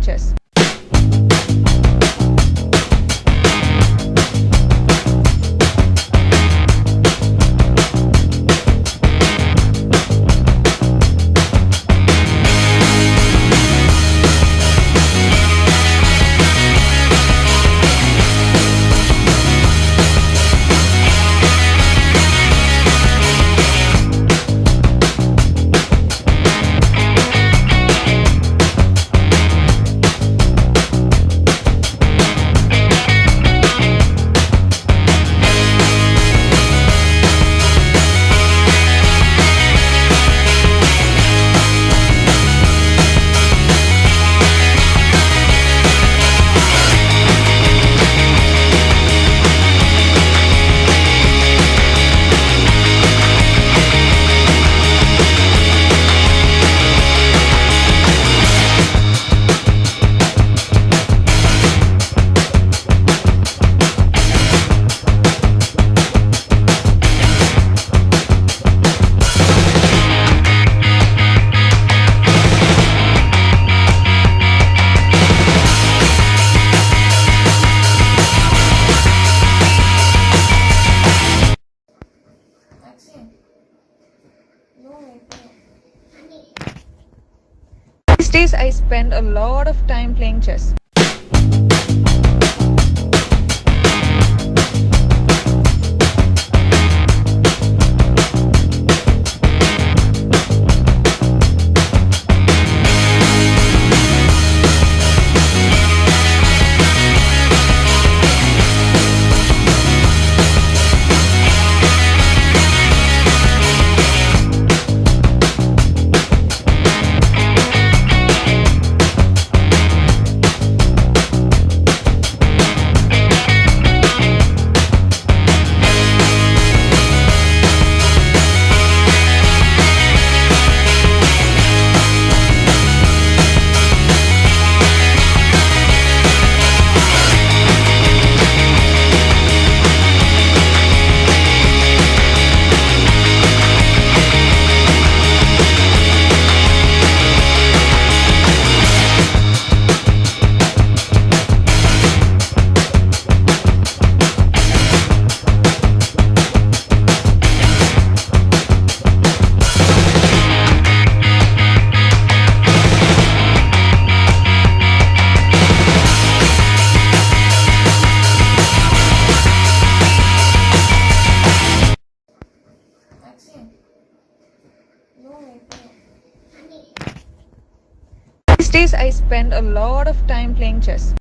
chess. These days I spend a lot of time playing chess. These days I spend a lot of time playing chess.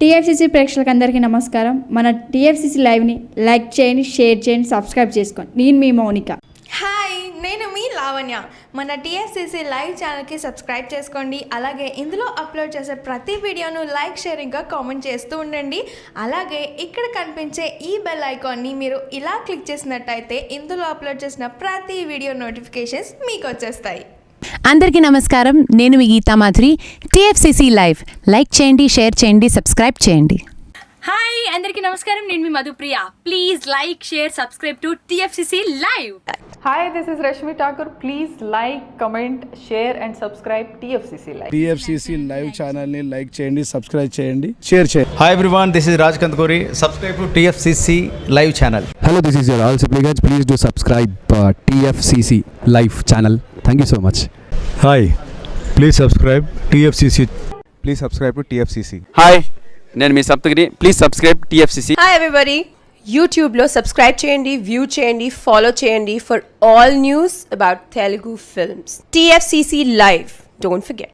TFCC ప్రేక్షకులందరికీ నమస్కారం. మన TFCC లైవ్ని like చేయండి, share చేయండి, subscribe చేసుకోండి. నేను మీ Mounika. Hi, నేను మీ లావణ్య. మన TFCC లైవ్ ఛానల్కి సబ్స్క్రైబ్ చేసుకోండి. అలాగే ఇందులో అప్లోడ్ చేసే ప్రతి వీడియోను లైక్, షేర్ ఇంకా కామెంట్ చేస్తూ ఉండండి. అలాగే ఇక్కడ కనిపించే ఈ బెల్ ఐకాన్ని మీరు ఇలా క్లిక్ చేసినట్టయితే ఇందులో అప్లోడ్ చేసిన ప్రతి వీడియో నోటిఫికేషన్స్ మీకు వచ్చేస్తాయి. అందరికీ నమస్కారం. నేను మీ Geetha Madhuri. TFCC live like చేయండి, షేర్ చేయండి, సబ్స్క్రైబ్ చేయండి. హాయ్, అందరికీ నమస్కారం. నేను మీ Madhupriya. Please like, share, subscribe to TFCC live. Hi, this is Rashmi Thakur. Please like, comment, share and subscribe TFCC Live. TFCC live ఛానల్ని లైక్ చేయండి, సబ్స్క్రైబ్ చేయండి, షేర్ చేయండి. Hi everyone, this is Raj Kandkori. Subscribe to TFCC Live channel. Hello, this is your all supplicants. Please do subscribe TFCC Live channel. Thank you so much. Hi, please subscribe TFCC. Please subscribe to TFCC. హాయ్ నేను మీ Saptagiri please subscribe TFCC hi everybody యూట్యూబ్లో subscribe చేయండి, view చేయండి, follow చేయండి for all news about Telugu films. TFCC Live, don't forget.